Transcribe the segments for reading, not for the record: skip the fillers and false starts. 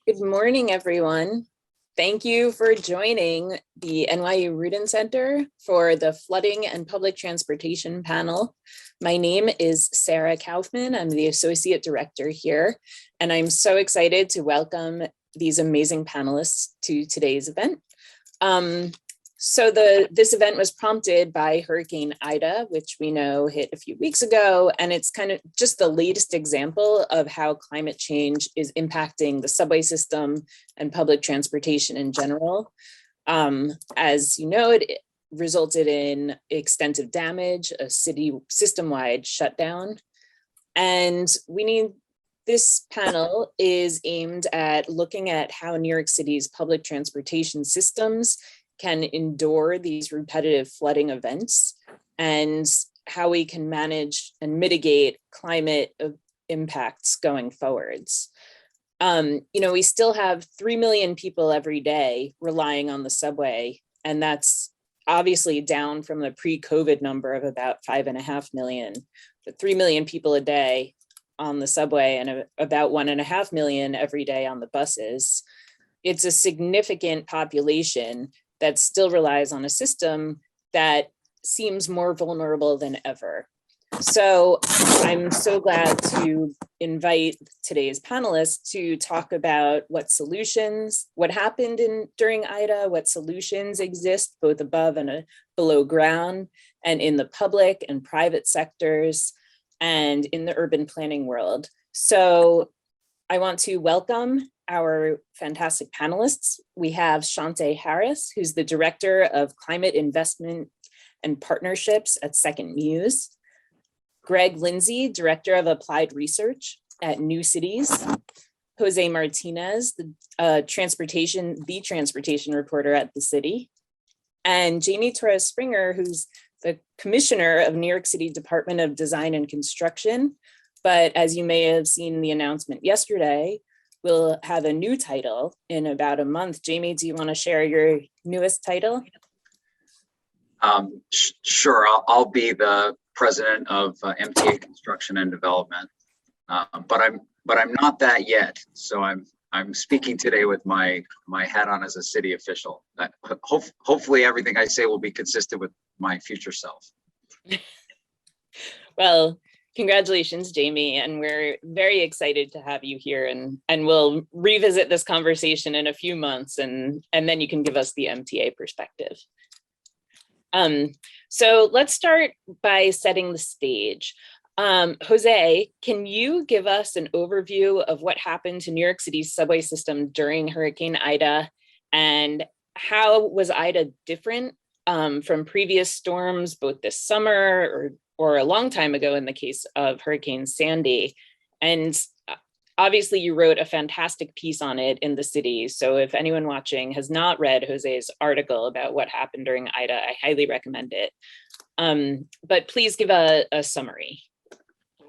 Good morning, everyone. Thank you for joining the NYU Rudin Center for the Flooding and Public Transportation panel. My name is Sarah Kaufman. I'm the Associate Director here, and I'm so excited to welcome these amazing panelists to today's event. This event was prompted by Hurricane Ida, which we know hit a few weeks ago, and it's kind of just the latest example of how climate change is impacting the subway system and public transportation in general. As you know, it resulted in extensive damage, a city system-wide shutdown, and this panel is aimed at looking at how New York City's public transportation systems can endure these repetitive flooding events and how we can manage and mitigate climate impacts going forwards. We still have 3 million people every day relying on the subway, and that's obviously down from the pre-COVID number of about 5.5 million, but 3 million people a day on the subway and about 1.5 million every day on the buses. It's a significant population that still relies on a system that seems more vulnerable than ever. So I'm so glad to invite today's panelists to talk about what happened during Ida, what solutions exist both above and below ground, and in the public and private sectors, and in the urban planning world. So I want to welcome our fantastic panelists. We have Chante Harris, who's the Director of Climate Investment and Partnerships at SecondMuse. Greg Lindsay, Director of Applied Research at NewCities. Jose Martinez, the transportation reporter at the city. And Jamie Torres-Springer, who's the Commissioner of New York City Department of Design and Construction. But as you may have seen the announcement yesterday, we'll have a new title in about a month. Jamie, do you want to share your newest title? Sure, I'll be the president of MTA Construction and Development, but I'm not that yet. So I'm speaking today with my hat on as a city official. Hopefully everything I say will be consistent with my future self. Well, congratulations, Jamie, and we're very excited to have you here, and we'll revisit this conversation in a few months, and then you can give us the MTA perspective. So let's start by setting the stage. Jose, can you give us an overview of what happened to New York City's subway system during Hurricane Ida, and how was Ida different from previous storms, both this summer or a long time ago in the case of Hurricane Sandy? And obviously you wrote a fantastic piece on it in the city. So if anyone watching has not read Jose's article about what happened during Ida, I highly recommend it. But please give a summary.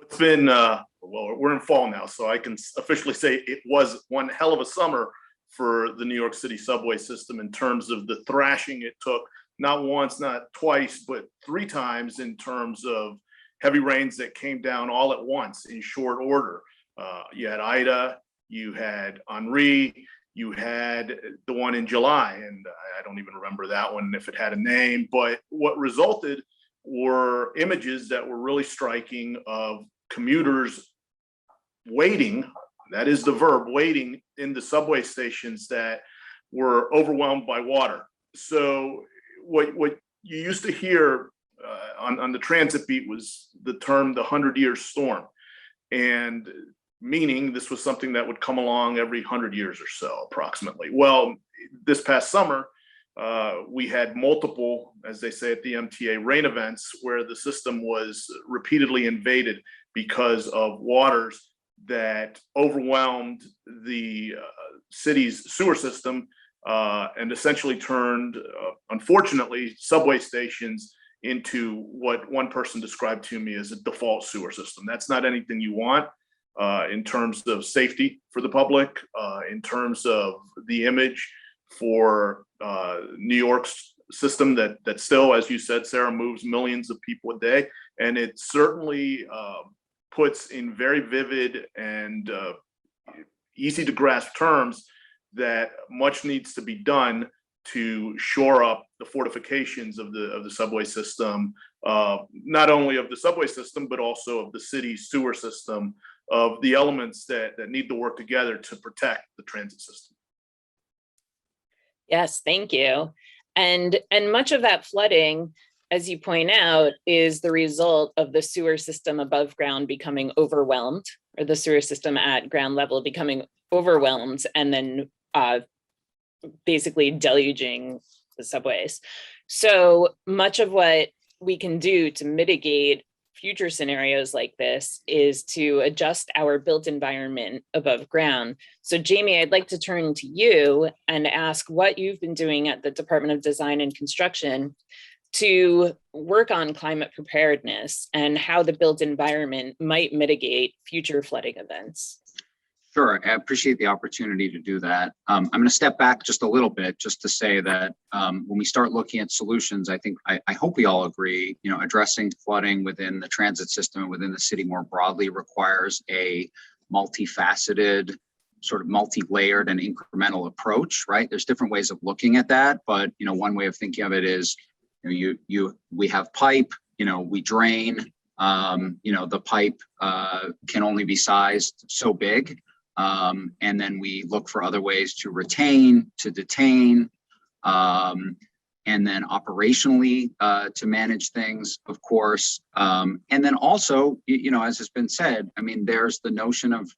It's been, well, we're in fall now, so I can officially say it was one hell of a summer for the New York City subway system in terms of the thrashing it took. Not once, not twice, but 3 times in terms of heavy rains that came down all at once in short order. You had Ida, you had Henri, you had the one in July, and I don't even remember that one if it had a name, but what resulted were images that were really striking of commuters waiting, that is the verb, waiting in the subway stations that were overwhelmed by water. So what you used to hear on the transit beat was the term the 100-year storm, and meaning this was something that would come along every 100 years or so approximately. Well, this past summer we had multiple, as they say at the MTA, rain events where the system was repeatedly invaded because of waters that overwhelmed the city's sewer system and essentially turned, unfortunately, subway stations into what one person described to me as a default sewer system. That's not anything you want in terms of safety for the public, in terms of the image for New York's system that still, as you said, Sarah, moves millions of people a day. And it certainly puts in very vivid and easy to grasp terms that much needs to be done to shore up the fortifications of the subway system, not only of the subway system, but also of the city's sewer system, of the elements that need to work together to protect the transit system. Yes, thank you. And much of that flooding, as you point out, is the result of the sewer system above ground becoming overwhelmed, or the sewer system at ground level becoming overwhelmed, and then basically deluging the subways. So much of what we can do to mitigate future scenarios like this is to adjust our built environment above ground. So Jamie, I'd like to turn to you and ask what you've been doing at the Department of Design and Construction to work on climate preparedness and how the built environment might mitigate future flooding events. Sure, I appreciate the opportunity to do that. I'm going to step back just a little bit just to say that when we start looking at solutions, I hope we all agree, addressing flooding within the transit system and within the city more broadly requires a multifaceted, sort of multi-layered and incremental approach, right? There's different ways of looking at that, but one way of thinking of it is, we have pipe, we drain, the pipe can only be sized so big. And then we look for other ways to retain, to detain, and then operationally to manage things, of course. And then also, as has been said, there's the notion of,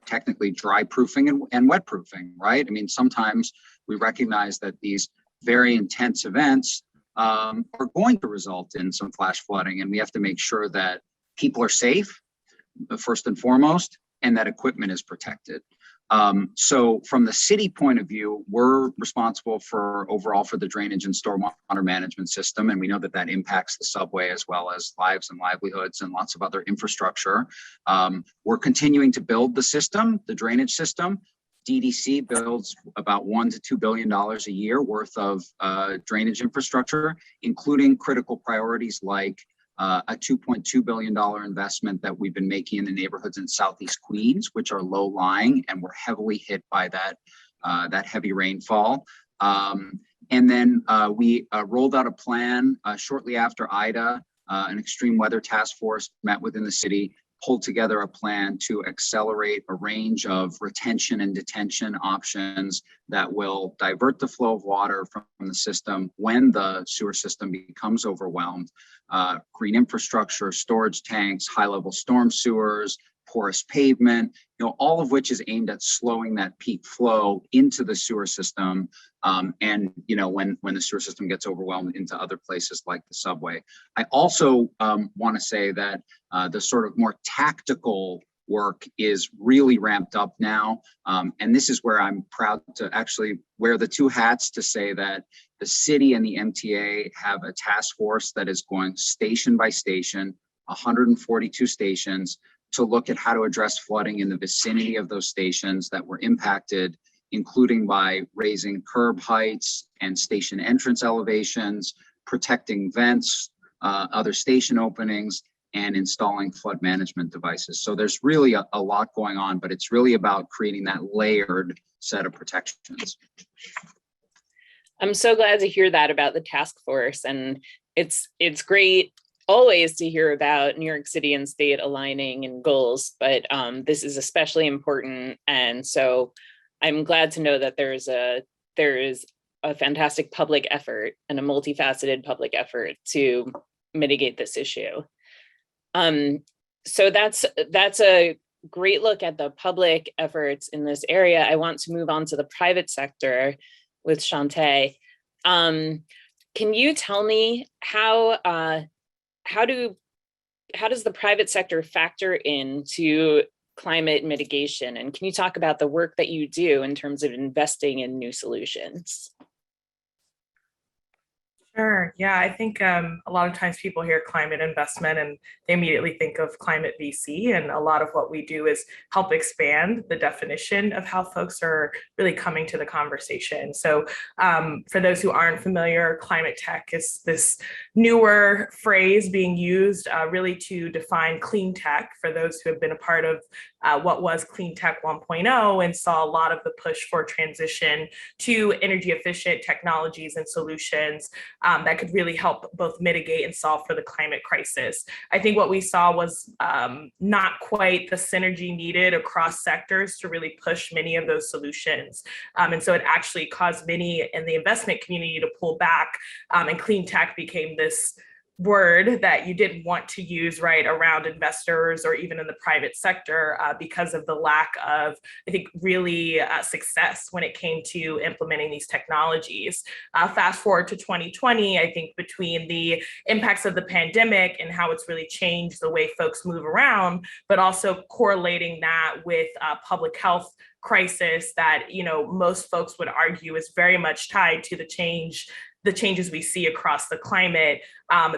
technically dry proofing and wet proofing, right? Sometimes we recognize that these very intense events are going to result in some flash flooding, and we have to make sure that people are safe, first and foremost, and that equipment is protected. So from the city point of view, we're responsible overall for the drainage and stormwater management system. And we know that impacts the subway as well as lives and livelihoods and lots of other infrastructure. We're continuing to build the system, the drainage system. DDC builds about $1 to $2 billion a year worth of drainage infrastructure, including critical priorities like a $2.2 billion investment that we've been making in the neighborhoods in Southeast Queens, which are low lying and were heavily hit by that heavy rainfall. And then we rolled out a plan shortly after Ida. An extreme weather task force met within the city, pulled together a plan to accelerate a range of retention and detention options that will divert the flow of water from the system when the sewer system becomes overwhelmed. Green infrastructure, storage tanks, high-level storm sewers, porous pavement, all of which is aimed at slowing that peak flow into the sewer system. And when the sewer system gets overwhelmed into other places like the subway. I also want to say that the sort of more tactical work is really ramped up now. And this is where I'm proud to actually wear the two hats to say that the city and the MTA have a task force that is going station by station, 142 stations, to look at how to address flooding in the vicinity of those stations that were impacted, including by raising curb heights and station entrance elevations, protecting vents, other station openings, and installing flood management devices. So there's really a lot going on, but it's really about creating that layered set of protections. I'm so glad to hear that about the task force. And it's great always to hear about New York City and state aligning in goals, but this is especially important. And so I'm glad to know that there is a fantastic public effort and a multifaceted public effort to mitigate this issue. So that's a great look at the public efforts in this area. I want to move on to the private sector with Chante. Can you tell me how does the private sector factor into climate mitigation? And can you talk about the work that you do in terms of investing in new solutions? Sure. Yeah, I think a lot of times people hear climate investment and they immediately think of climate VC. And a lot of what we do is help expand the definition of how folks are really coming to the conversation. So for those who aren't familiar, climate tech is this newer phrase being used really to define clean tech for those who have been a part of what was Clean Tech 1.0 and saw a lot of the push for transition to energy efficient technologies and solutions that could really help both mitigate and solve for the climate crisis. I think what we saw was not quite the synergy needed across sectors to really push many of those solutions. And so it actually caused many in the investment community to pull back, and clean tech became this word that you didn't want to use, right, around investors or even in the private sector because of the lack of, I think, really success when it came to implementing these technologies. Fast forward to 2020, I think between the impacts of the pandemic and how it's really changed the way folks move around, but also correlating that with public health crisis that, you know, most folks would argue is very much tied to the changes we see across the climate.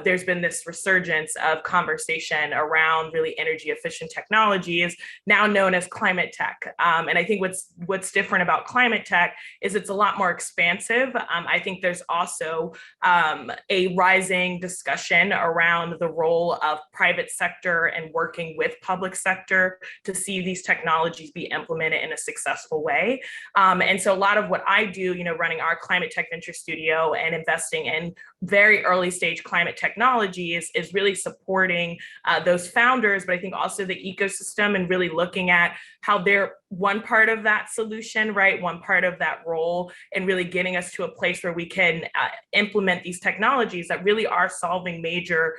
There's been this resurgence of conversation around really energy efficient technologies, now known as climate tech. And I think what's different about climate tech is it's a lot more expansive. I think there's also a rising discussion around the role of private sector and working with public sector to see these technologies be implemented in a successful way. And so a lot of what I do, you know, running our climate tech venture studio and investing in very early stage climate technologies is really supporting those founders, but I think also the ecosystem and really looking at how they're one part of that solution, right? One part of that role, and really getting us to a place where we can implement these technologies that really are solving major,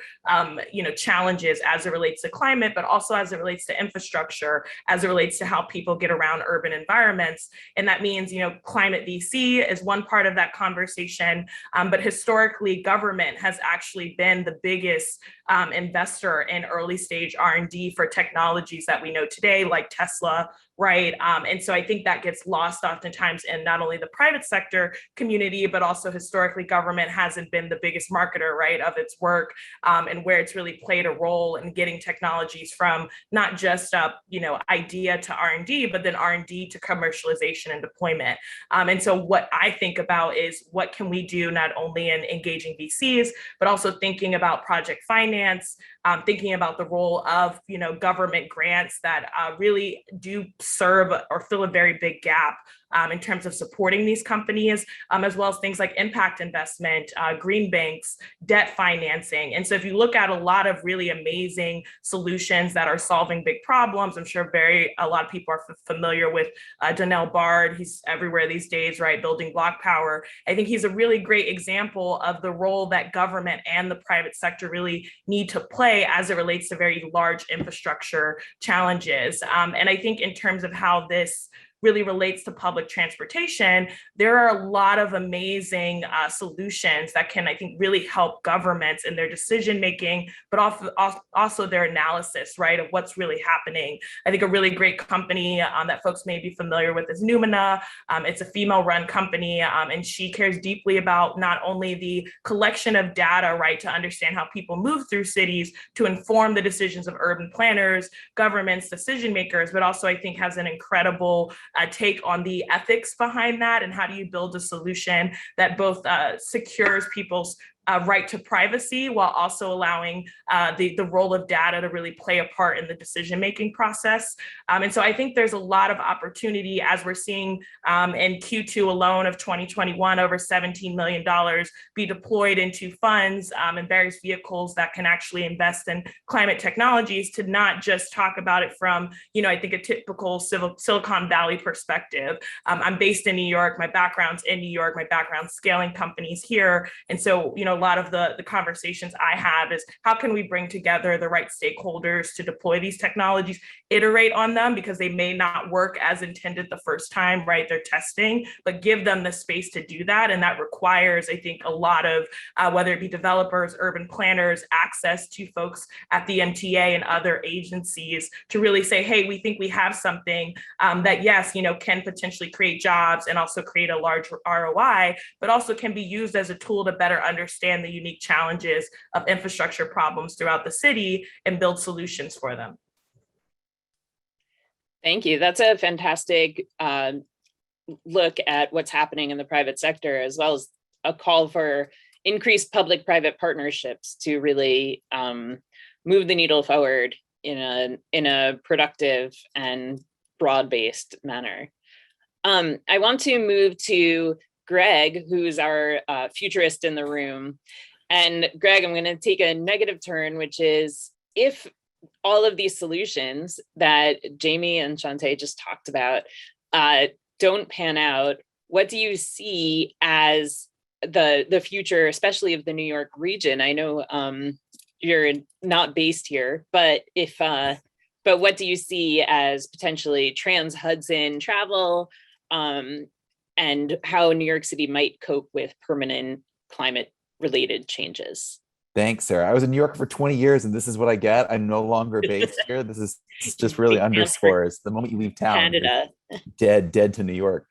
challenges as it relates to climate, but also as it relates to infrastructure, as it relates to how people get around urban environments. And that means, you know, climate VC is one part of that conversation, but historically, government has actually been the biggest investor in early stage R&D for technologies that we know today, like Tesla, right? And so I think that gets lost oftentimes in not only the private sector community, but also historically government hasn't been the biggest marketer, right, of its work, and where it's really played a role in getting technologies from not just idea to R&D, but then R&D to commercialization and deployment. And so what I think about is what can we do not only in engaging VCs, but also thinking about project finance, thinking about the role of government grants that really do serve or fill a very big gap in terms of supporting these companies, as well as things like impact investment, green banks, debt financing. And so if you look at a lot of really amazing solutions that are solving big problems, I'm sure a lot of people are familiar with Donnell Bard. He's everywhere these days, right? Building block power. I think he's a really great example of the role that government and the private sector really need to play as it relates to very large infrastructure challenges. And I think in terms of how this really relates to public transportation, there are a lot of amazing solutions that can, I think, really help governments in their decision-making, but also their analysis, right, of what's really happening. I think a really great company that folks may be familiar with is Numina. It's a female-run company, and she cares deeply about not only the collection of data, right, to understand how people move through cities to inform the decisions of urban planners, governments, decision makers, but also I think has an incredible take on the ethics behind that and how do you build a solution that both secures people's right to privacy while also allowing the role of data to really play a part in the decision-making process. And so I think there's a lot of opportunity as we're seeing in Q2 alone of 2021, over $17 million be deployed into funds and various vehicles that can actually invest in climate technologies to not just talk about it from, I think a typical Silicon Valley perspective. I'm based in New York, my background's in New York, my background's scaling companies here. And so, a lot of the conversations I have is how can we bring together the right stakeholders to deploy these technologies, iterate on them because they may not work as intended the first time, right? They're testing, but give them the space to do that. And that requires, I think, a lot of, whether it be developers, urban planners, access to folks at the MTA and other agencies to really say, hey, we think we have something that, yes, can potentially create jobs and also create a large ROI, but also can be used as a tool to better understand the unique challenges of infrastructure problems throughout the city and build solutions for them. Thank you. That's a fantastic look at what's happening in the private sector, as well as a call for increased public-private partnerships to really move the needle forward in a productive and broad-based manner. I want to move to Greg, who's our futurist in the room. And Greg, I'm going to take a negative turn, which is if all of these solutions that Jamie and Chante just talked about don't pan out, what do you see as the future, especially of the New York region? I know you're not based here, but but what do you see as potentially trans-Hudson travel, and how New York City might cope with permanent climate-related changes? Thanks, Sarah. I was in New York for 20 years, and this is what I get. I'm no longer based here. This just really underscores the moment you leave town, Canada. Dead to New York.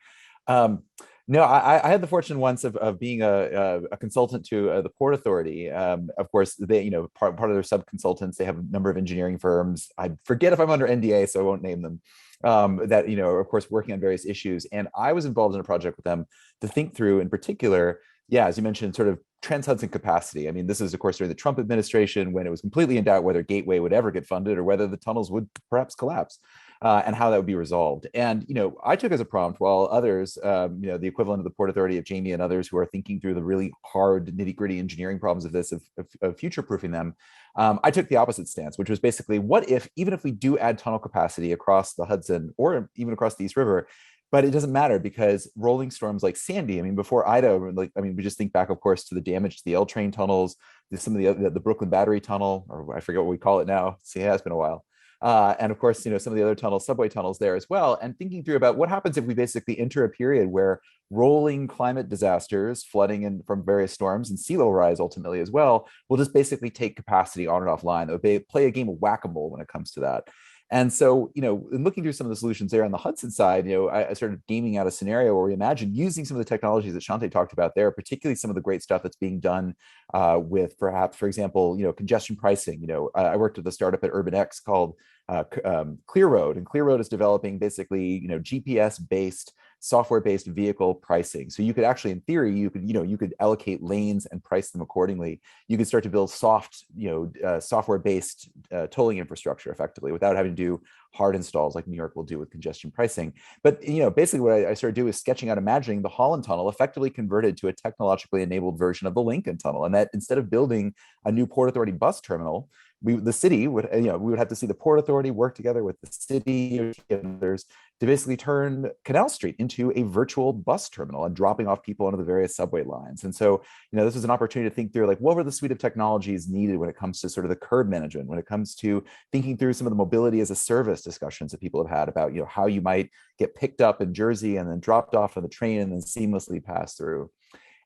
No, I had the fortune once of being a consultant to the Port Authority. Of course, they, part of their sub-consultants, they have a number of engineering firms. I forget if I'm under NDA, so I won't name them. That, of course, working on various issues. And I was involved in a project with them to think through, in particular, as you mentioned, sort of trans-Hudson capacity. I mean, this is, of course, during the Trump administration when it was completely in doubt whether Gateway would ever get funded or whether the tunnels would perhaps collapse. And how that would be resolved. And, I took as a prompt, while others, the equivalent of the Port Authority of Jamie and others who are thinking through the really hard nitty-gritty engineering problems of this, of future-proofing them, I took the opposite stance, which was basically, what if, even if we do add tunnel capacity across the Hudson or even across the East River, but it doesn't matter because rolling storms like Sandy, I mean, before Ida, we just think back, of course, to the damage to the L train tunnels, some of the Brooklyn Battery Tunnel, or I forget what we call it now. See, it has been a while. And of course, some of the other tunnels, subway tunnels there as well, and thinking through about what happens if we basically enter a period where rolling climate disasters, flooding from various storms and sea level rise ultimately as well, will just basically take capacity on and offline. They'll play a game of whack-a-mole when it comes to that. And so, in looking through some of the solutions there on the Hudson side, I started gaming out a scenario where we imagine using some of the technologies that Chante talked about there, particularly some of the great stuff that's being done with perhaps, for example, congestion pricing. I worked with a startup at UrbanX called ClearRoad, and ClearRoad is developing basically, GPS-based, software-based vehicle pricing. So you could actually, in theory, you could allocate lanes and price them accordingly. You could start to build software-based tolling infrastructure effectively without having to do hard installs like New York will do with congestion pricing. But basically what I started to do is sketching out, imagining the Holland Tunnel effectively converted to a technologically enabled version of the Lincoln Tunnel, and that instead of building a new Port Authority bus terminal, the city would, we would have to see the Port Authority work together with the city and others to basically turn Canal Street into a virtual bus terminal and dropping off people onto the various subway lines. And so, this is an opportunity to think through, like, what were the suite of technologies needed when it comes to sort of the curb management, when it comes to thinking through some of the mobility as a service discussions that people have had about, how you might get picked up in Jersey and then dropped off on the train and then seamlessly pass through.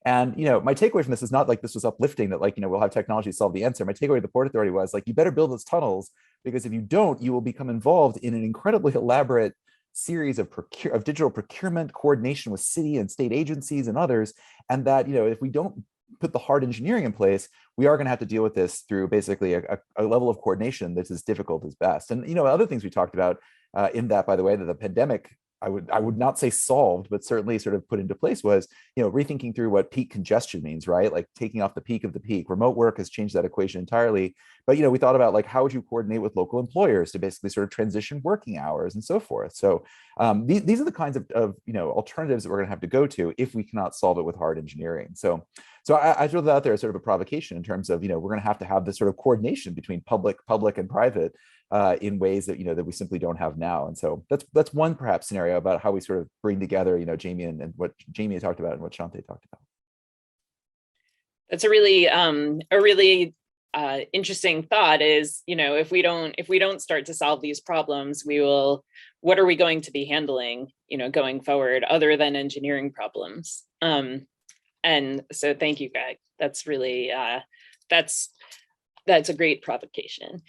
And, my takeaway from this is not like this was uplifting that, we'll have technology solve the answer. My takeaway to the Port Authority was, you better build those tunnels, because if you don't, you will become involved in an incredibly elaborate series of digital procurement coordination with city and state agencies and others. And that, if we don't put the hard engineering in place, we are going to have to deal with this through basically a level of coordination that's as difficult as best. And, other things we talked about in that, by the way, that the pandemic, I would not say solved, but certainly sort of put into place was, rethinking through what peak congestion means, right? Like taking off the peak of the peak. Remote work has changed that equation entirely. But, we thought about how would you coordinate with local employers to basically sort of transition working hours and so forth. So these are the kinds of alternatives that we're going to have to go to if we cannot solve it with hard engineering. So I throw that out there as sort of a provocation in terms of, we're going to have this sort of coordination between public and private in ways that, that we simply don't have now. And so that's one perhaps scenario about how we sort of bring together, Jamie and what Jamie talked about and what Chante talked about. That's a really interesting thought is, if we don't start to solve these problems, what are we going to be handling, going forward other than engineering problems? And so thank you, Greg. That's really, that's a great provocation.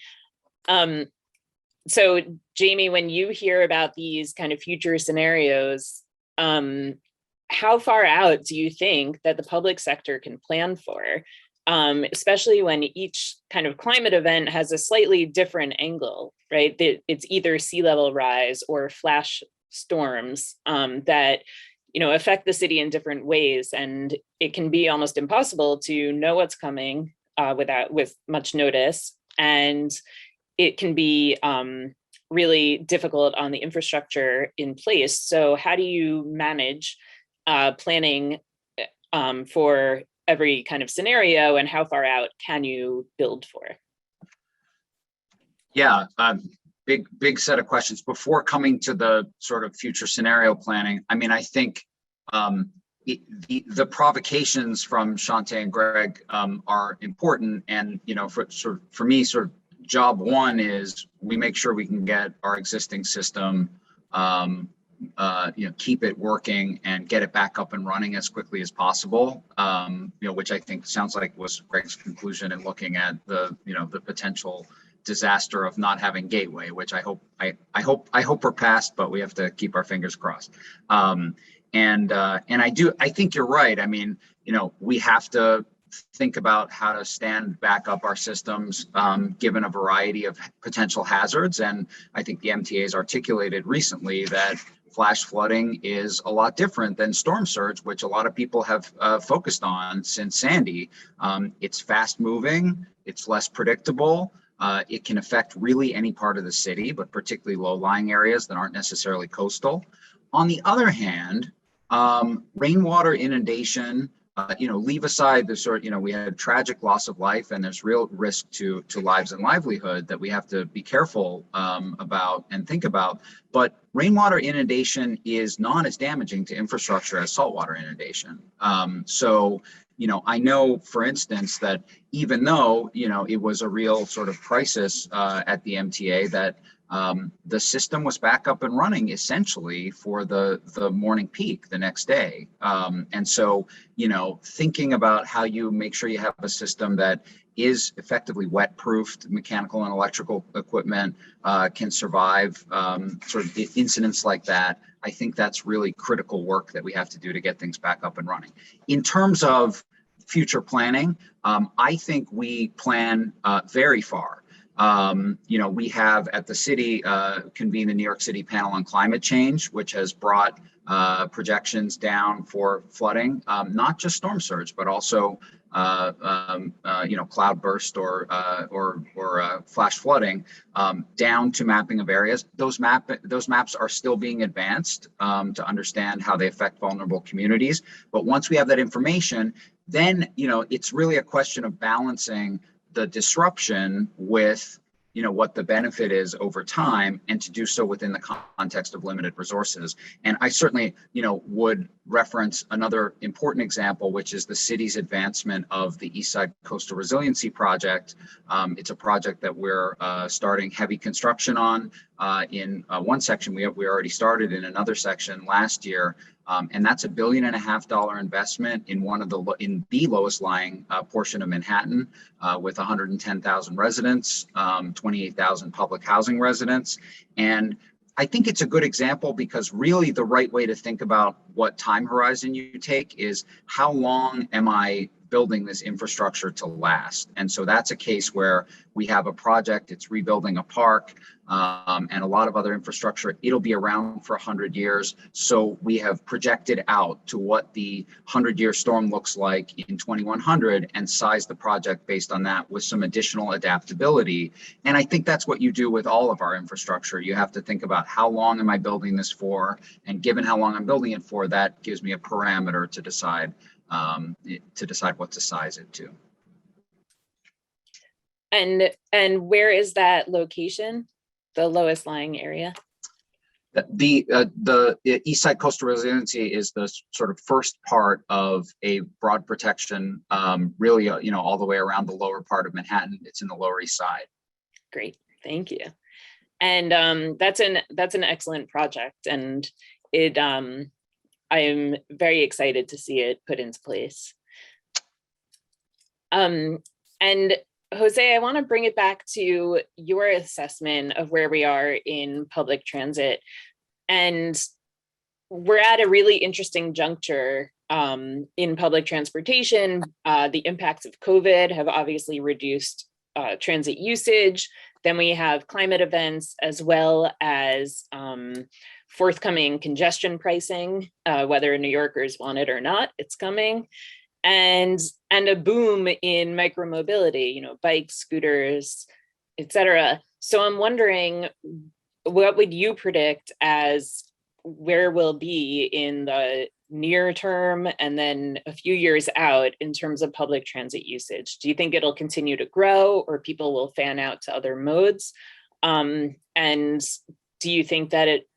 So Jamie, when you hear about these kind of future scenarios, how far out do you think that the public sector can plan for, especially when each kind of climate event has a slightly different angle, right? It's either sea level rise or flash storms that affect the city in different ways, and it can be almost impossible to know what's coming with much notice. And it can be really difficult on the infrastructure in place. So how do you manage planning for every kind of scenario, and how far out can you build for? Yeah, big set of questions. Before coming to the sort of future scenario planning, I mean, I think the provocations from Chante and Greg are important, and for me, sort of job one is we make sure we can get our existing system, keep it working and get it back up and running as quickly as possible. Which I think sounds like was Greg's conclusion in looking at the potential disaster of not having Gateway, which I hope we're past, but we have to keep our fingers crossed. And I think you're right. I mean, we have to think about how to stand back up our systems given a variety of potential hazards. And I think the MTA has articulated recently that flash flooding is a lot different than storm surge, which a lot of people have focused on since Sandy. It's fast moving, it's less predictable. It can affect really any part of the city, but particularly low-lying areas that aren't necessarily coastal. On the other hand, rainwater inundation, leave aside the sort, we had tragic loss of life, and there's real risk to lives and livelihood that we have to be careful about and think about. But rainwater inundation is not as damaging to infrastructure as saltwater inundation. So I know, for instance, that even though, it was a real sort of crisis at the MTA, that the system was back up and running essentially for the morning peak the next day. And so, thinking about how you make sure you have a system that is effectively wet-proofed, mechanical and electrical equipment can survive sort of incidents like that. I think that's really critical work that we have to do to get things back up and running. In terms of future planning, I think we plan very far. We have at the city convened the New York City Panel on Climate Change, which has brought projections down for flooding, not just storm surge, but also cloud burst or flash flooding, down to mapping of areas. Those maps are still being advanced to understand how they affect vulnerable communities. But once we have that information, then it's really a question of balancing the disruption with what the benefit is over time, and to do so within the context of limited resources. And I certainly, would reference another important example, which is the city's advancement of the East Side Coastal Resiliency Project. It's a project that we're starting heavy construction on in one section. We already started in another section last year. And that's $1.5 billion investment in the lowest lying portion of Manhattan, with 110,000 residents, 28,000 public housing residents. And I think it's a good example because really the right way to think about what time horizon you take is how long am I building this infrastructure to last? And so that's a case where we have a project, it's rebuilding a park, and a lot of other infrastructure. It'll be around for 100 years. So we have projected out to what the 100-year storm looks like in 2100 and sized the project based on that with some additional adaptability. And I think that's what you do with all of our infrastructure. You have to think about how long am I building this for? And given how long I'm building it for, that gives me a parameter to decide what to size it to. And where is that location? The lowest lying area? The East Side Coastal Resiliency is the sort of first part of a broad protection, really, all the way around the lower part of Manhattan. It's in the Lower East Side. Great, thank you. And that's an excellent project, and it I am very excited to see it put into place. And Jose, I want to bring it back to your assessment of where we are in public transit. And we're at a really interesting juncture in public transportation. The impacts of COVID have obviously reduced transit usage. Then we have climate events, as well as forthcoming congestion pricing, whether New Yorkers want it or not, it's coming. And a boom in micromobility, bikes, scooters, et cetera. So I'm wondering, what would you predict as where we'll be in the near term and then a few years out in terms of public transit usage? Do you think it'll continue to grow, or people will fan out to other modes? And do you think that it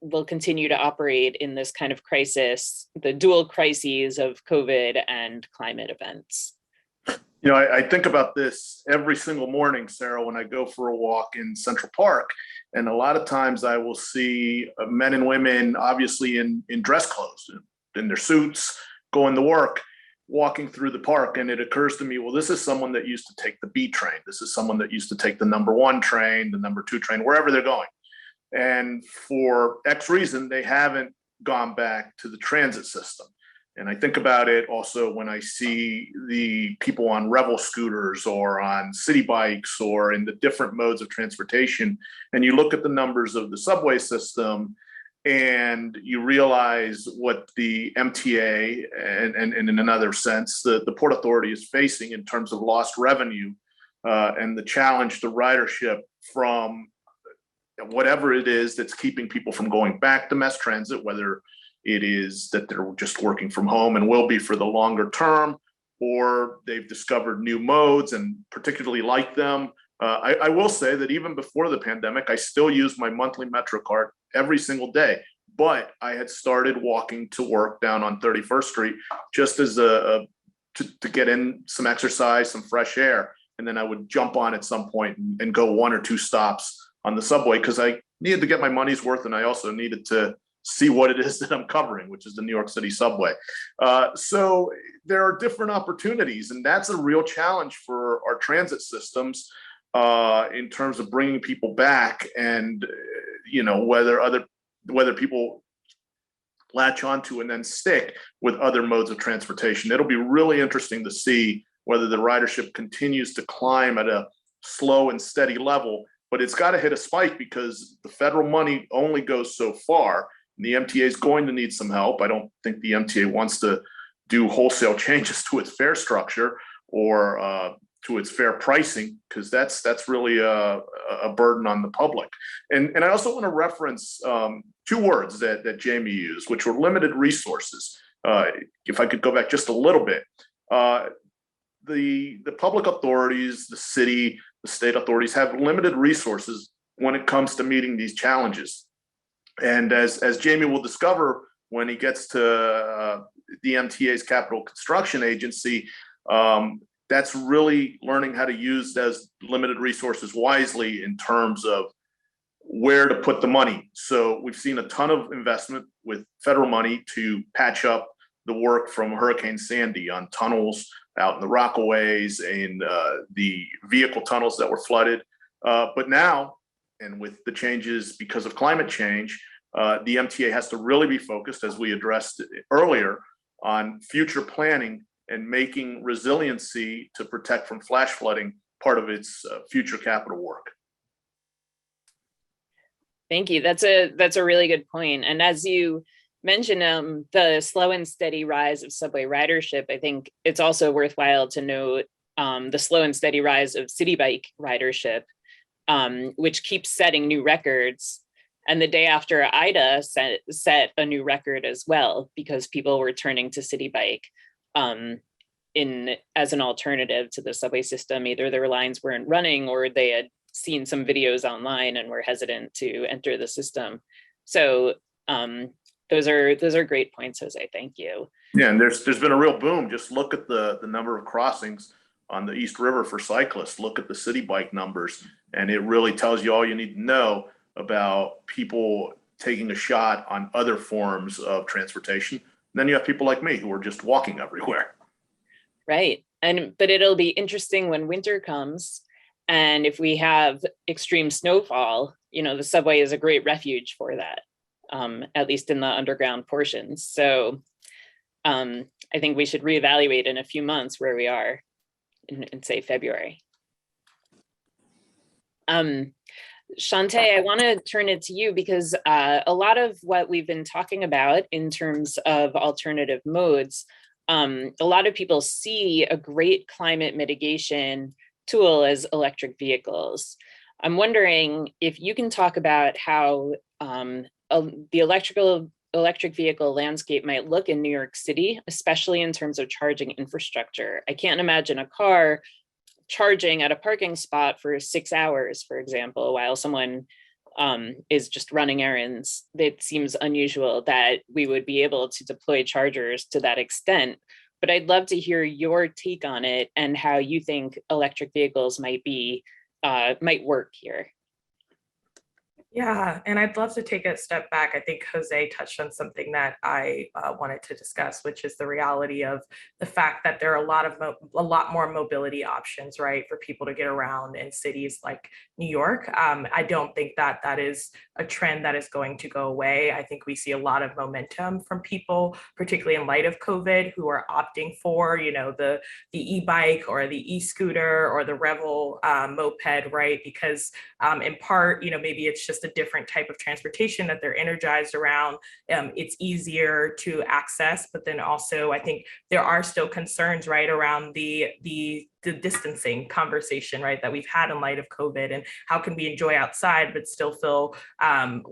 will continue to operate in this kind of crisis, the dual crises of COVID and climate events? You know, I think about this every single morning, Sarah, when I go for a walk in Central Park. And a lot of times I will see men and women, obviously in dress clothes, in their suits, going to work, walking through the park. And it occurs to me, well, this is someone that used to take the B train. This is someone that used to take the number 1 train, the number 2 train, wherever they're going. And for X reason, they haven't gone back to the transit system. And I think about it also when I see the people on Revel scooters or on city bikes or in the different modes of transportation, and you look at the numbers of the subway system and you realize what the MTA and in another sense, the Port Authority is facing in terms of lost revenue and the challenge to ridership from whatever it is that's keeping people from going back to mass transit, whether it is that they're just working from home and will be for the longer term, or they've discovered new modes and particularly like them. I will say that even before the pandemic, I still use my monthly Metro card every single day, but I had started walking to work down on 31st Street just as to get in some exercise, some fresh air. And then I would jump on at some point and go 1 or 2 stops on the subway because I needed to get my money's worth, and I also needed to see what it is that I'm covering, which is the New York City subway. So there are different opportunities, and that's a real challenge for our transit systems in terms of bringing people back, and you know, whether people latch onto and then stick with other modes of transportation. It'll be really interesting to see whether the ridership continues to climb at a slow and steady level, but it's got to hit a spike because the federal money only goes so far. The MTA is going to need some help. I don't think the MTA wants to do wholesale changes to its fare structure or to its fare pricing, because that's really a burden on the public. And I also want to reference 2 words that Jamie used, which were limited resources. If I could go back just a little bit, the public authorities, the city, the state authorities have limited resources when it comes to meeting these challenges. And as Jamie will discover when he gets to the MTA's Capital Construction Agency, that's really learning how to use those limited resources wisely in terms of where to put the money. So we've seen a ton of investment with federal money to patch up the work from Hurricane Sandy on tunnels out in the Rockaways and the vehicle tunnels that were flooded. But now, and with the changes because of climate change, the MTA has to really be focused, as we addressed earlier, on future planning and making resiliency to protect from flash flooding part of its future capital work. Thank you. That's a really good point. And as you mentioned, the slow and steady rise of subway ridership, I think it's also worthwhile to note the slow and steady rise of city bike ridership, which keeps setting new records. And the day after Ida set a new record as well, because people were turning to city bike as an alternative to the subway system. Either their lines weren't running or they had seen some videos online and were hesitant to enter the system. So those are great points, Jose. Thank you. Yeah, and there's been a real boom. Just look at the number of crossings on the East River for cyclists. Look at the city bike numbers, and it really tells you all you need to know about people taking a shot on other forms of transportation. And then you have people like me who are just walking everywhere. Right. But it'll be interesting when winter comes, and if we have extreme snowfall, the subway is a great refuge for that, at least in the underground portions. So I think we should reevaluate in a few months where we are in say February. Chante, I want to turn it to you because a lot of what we've been talking about in terms of alternative modes, a lot of people see a great climate mitigation tool as electric vehicles. I'm wondering if you can talk about how the electric vehicle landscape might look in New York City, especially in terms of charging infrastructure. I can't imagine a car charging at a parking spot for 6 hours, for example, while someone is just running errands. It seems unusual that we would be able to deploy chargers to that extent. But I'd love to hear your take on it and how you think electric vehicles might work here. Yeah, and I'd love to take a step back. I think Jose touched on something that I wanted to discuss, which is the reality of the fact that there are a lot more mobility options, right, for people to get around in cities like New York. I don't think that that is a trend that is going to go away. I think we see a lot of momentum from people, particularly in light of COVID, who are opting for, the e-bike or the e-scooter or the Revel moped, right? Because in part, maybe it's just a different type of transportation that they're energized around. It's easier to access, but then also I think there are still concerns, right, around the distancing conversation, right, that we've had in light of COVID, and how can we enjoy outside but still feel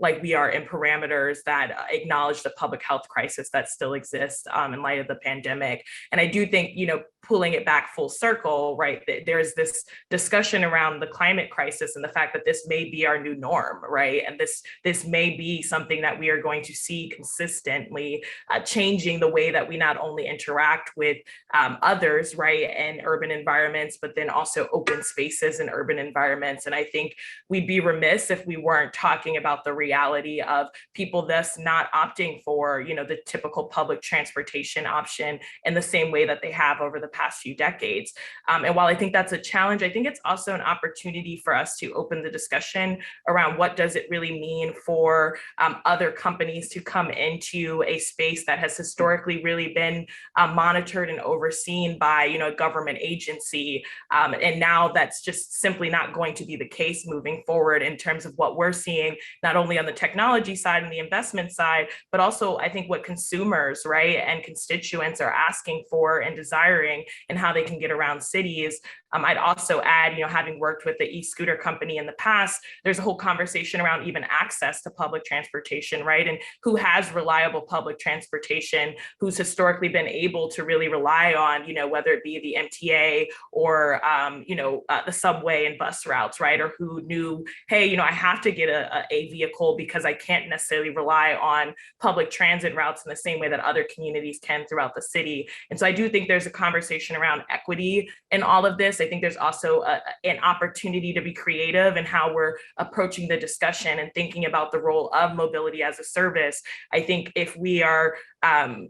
like we are in parameters that acknowledge the public health crisis that still exists in light of the pandemic. And I do think, pulling it back full circle, right, there's this discussion around the climate crisis and the fact that this may be our new norm, right, and this may be something that we are going to see consistently changing the way that we not only interact with others, right, in urban environments, but then also open spaces in urban environments. And I think we'd be remiss if we weren't talking about the reality of people thus not opting for, the typical public transportation option in the same way that they have over the past few decades. And while I think that's a challenge, I think it's also an opportunity for us to open the discussion around what does it really mean for other companies to come into a space that has historically really been monitored and overseen by, a government agency. And now that's just simply not going to be the case moving forward in terms of what we're seeing, not only on the technology side and the investment side, but also I think what consumers, right, and constituents are asking for and desiring and how they can get around cities. I'd also add, having worked with the e-scooter company in the past, there's a whole conversation around even access to public transportation, right? And who has reliable public transportation, who's historically been able to really rely on, whether it be the MTA or, the subway and bus routes, right? Or who knew, hey, I have to get a vehicle because I can't necessarily rely on public transit routes in the same way that other communities can throughout the city. And so I do think there's a conversation around equity in all of this. I think there's also an opportunity to be creative in how we're approaching the discussion and thinking about the role of mobility as a service. I think if we are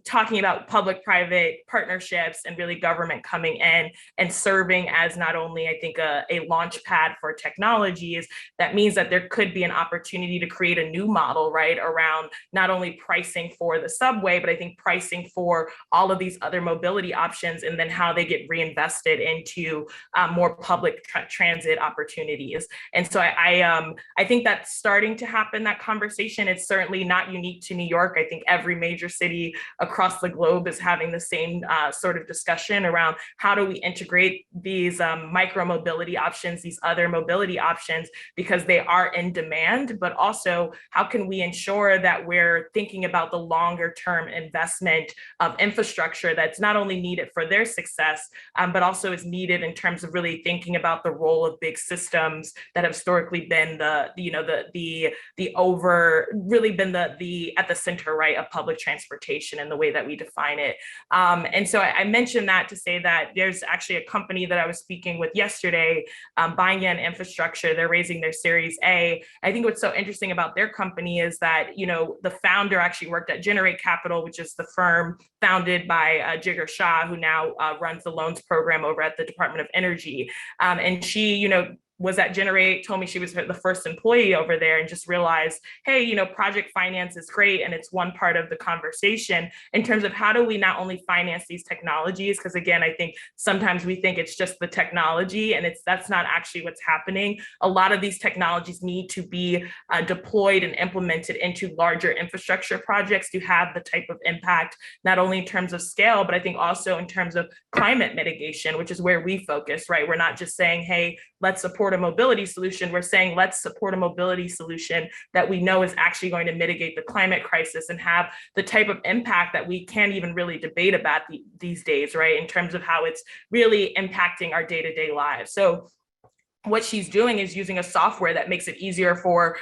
talking about public-private partnerships and really government coming in and serving as not only, I think, a launch pad for technologies, that means that there could be an opportunity to create a new model, right, around not only pricing for the subway, but I think pricing for all of these other mobility options, and then how they get reinvested into more public transit opportunities. And so I think that's starting to happen, that conversation. It's certainly not unique to New York. I think every major city across the globe is having the same sort of discussion around how do we integrate these micro mobility options, these other mobility options, because they are in demand, but also how can we ensure that we're thinking about the longer term investment of infrastructure that's not only needed for their success, but also is needed in terms of really thinking about the role of big systems that have historically been at the center, right, of public transportation and the way that we define it. And so I mentioned that to say that there's actually a company that I was speaking with yesterday, Banyan Infrastructure. They're raising their Series A. I think what's so interesting about their company is that, the founder actually worked at Generate Capital, which is the firm founded by Jigar Shah, who now runs the loans program over at the Department of Energy. And she, was at Generate, told me she was the first employee over there, and just realized, hey, project finance is great. And it's one part of the conversation in terms of how do we not only finance these technologies, because again, I think sometimes we think it's just the technology, and that's not actually what's happening. A lot of these technologies need to be deployed and implemented into larger infrastructure projects to have the type of impact, not only in terms of scale, but I think also in terms of climate mitigation, which is where we focus, right? We're not just saying, hey, let's support support a mobility solution. We're saying, let's support a mobility solution that we know is actually going to mitigate the climate crisis and have the type of impact that we can't even really debate about these days, right? In terms of how it's really impacting our day-to-day lives. So what she's doing is using a software that makes it easier for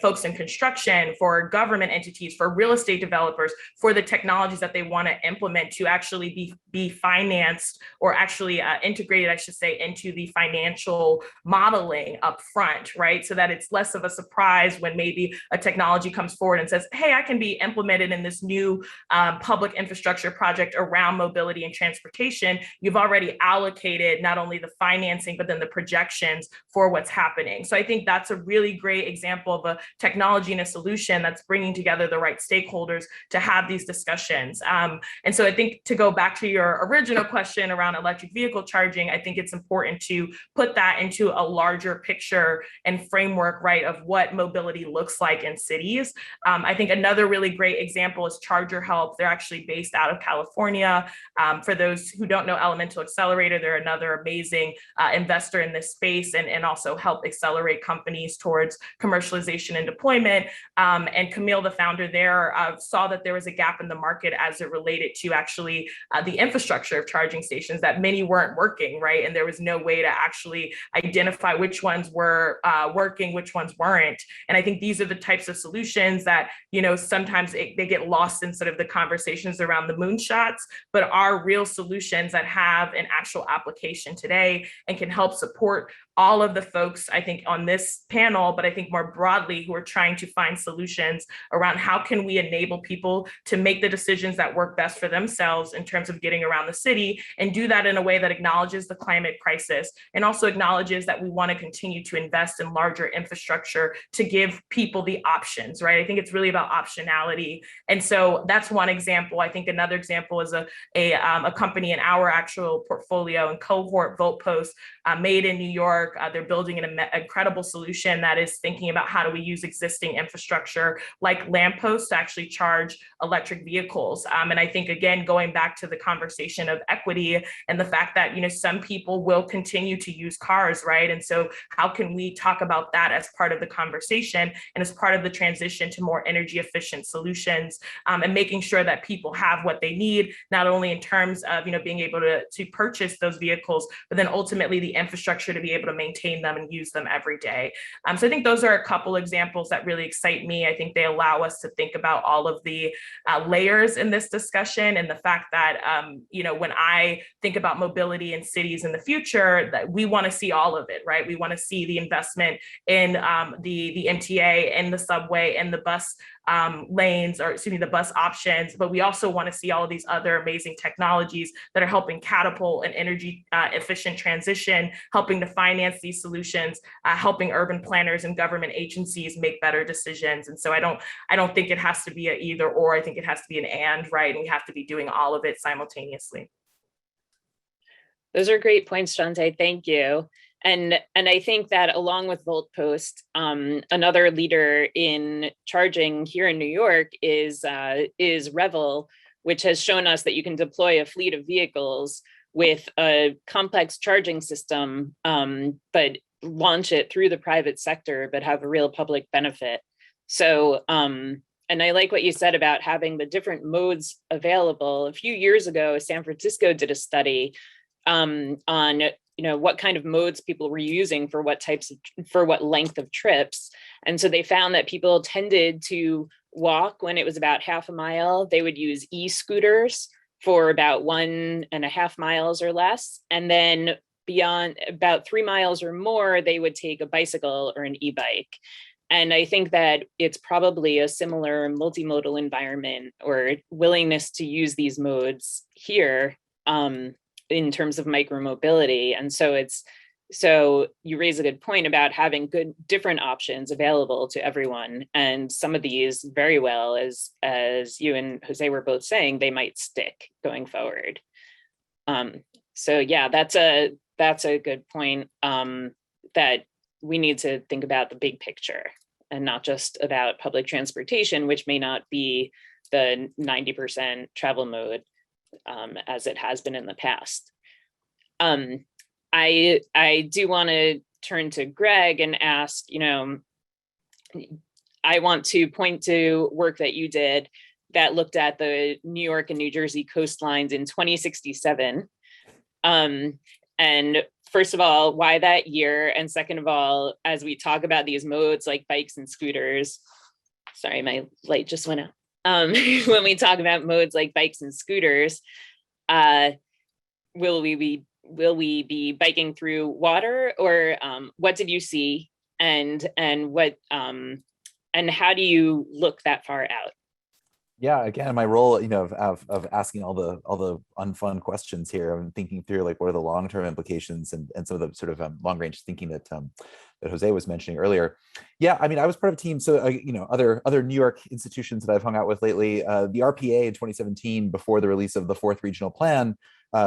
folks in construction, for government entities, for real estate developers, for the technologies that they want to implement to actually be financed or actually integrated, I should say, into the financial modeling up front, right? So that it's less of a surprise when maybe a technology comes forward and says, hey, I can be implemented in this new public infrastructure project around mobility and transportation. You've already allocated not only the financing, but then the projections for what's happening. So I think that's a really great example of a technology and a solution that's bringing together the right stakeholders to have these discussions. And so I think, to go back to your original question around electric vehicle charging, I think it's important to put that into a larger picture and framework, right, of what mobility looks like in cities. I think another really great example is Charger Help. They're actually based out of California. For those who don't know Elemental Accelerator, they're another amazing investor in this space, and also help accelerate companies towards commercialization and deployment. And Camille, the founder there, saw that there was a gap in the market as it related to actually the infrastructure of charging stations, that many weren't working, right? And there was no way to actually identify which ones were working, which ones weren't. And I think these are the types of solutions that, sometimes they get lost in sort of the conversations around the moonshots, but are real solutions that have an actual application today and can help support all of the folks, I think, on this panel, but I think more broadly, who are trying to find solutions around how can we enable people to make the decisions that work best for themselves in terms of getting around the city, and do that in a way that acknowledges the climate crisis and also acknowledges that we want to continue to invest in larger infrastructure to give people the options, right? I think it's really about optionality. And so that's one example. I think another example is a company in our actual portfolio and cohort, Voltpost, made in New York. They're building an incredible solution that is thinking about how do we use existing infrastructure like lampposts to actually charge electric vehicles. And I think, again, going back to the conversation of equity and the fact that, some people will continue to use cars, right? And so how can we talk about that as part of the conversation and as part of the transition to more energy efficient solutions, and making sure that people have what they need, not only in terms of, being able to purchase those vehicles, but then ultimately the infrastructure to be able to maintain them and use them every day. So I think those are a couple examples that really excite me. I think they allow us to think about all of the layers in this discussion, and the fact that, when I think about mobility in cities in the future, that we want to see all of it, right? We want to see the investment in the MTA and the subway and the bus lanes, or the bus options, but we also want to see all of these other amazing technologies that are helping catapult an energy efficient transition, helping to finance these solutions, helping urban planners and government agencies make better decisions. And so I don't think it has to be an either or. I think it has to be an and, right? And we have to be doing all of it simultaneously. Those are great points, Chante. Thank you. And I think that along with Voltpost, another leader in charging here in New York is Revel, which has shown us that you can deploy a fleet of vehicles with a complex charging system, but launch it through the private sector, but have a real public benefit. So, and I like what you said about having the different modes available. A few years ago, San Francisco did a study on what kind of modes people were using for what length of trips. And so they found that people tended to walk when it was about half a mile. They would use e-scooters for about 1.5 miles or less. And then beyond about 3 miles or more, they would take a bicycle or an e-bike. And I think that it's probably a similar multimodal environment or willingness to use these modes here in terms of micromobility. And so you raise a good point about having good different options available to everyone. And some of these very well, as you and Jose were both saying, they might stick going forward. So yeah, that's a good point, that we need to think about the big picture and not just about public transportation, which may not be the 90% travel mode as it has been in the past. I do want to turn to Greg and ask, I want to point to work that you did that looked at the New York and New Jersey coastlines in 2067. And first of all, why that year? And second of all, as we talk about these modes like bikes and scooters, sorry, my light just went out. When we talk about modes like bikes and scooters, will we be biking through water, or what did you see, and what and how do you look that far out? Yeah, again, my role, of asking all the unfun questions here, I'm thinking through like what are the long-term implications and some of the sort of long-range thinking that Jose was mentioning earlier. Yeah, I mean, I was part of a team. So other New York institutions that I've hung out with lately, the RPA in 2017, before the release of the fourth regional plan,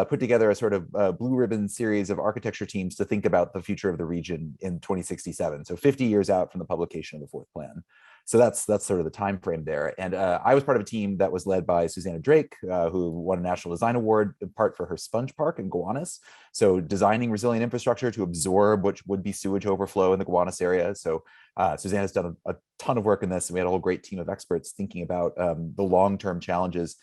put together a sort of blue ribbon series of architecture teams to think about the future of the region in 2067. So 50 years out from the publication of the fourth plan. So that's sort of the time frame there. And I was part of a team that was led by Susanna Drake, who won a National Design Award in part for her sponge park in Gowanus. So designing resilient infrastructure to absorb what would be sewage overflow in the Gowanus area. So Susanna's done a ton of work in this, and we had a whole great team of experts thinking about the long-term challenges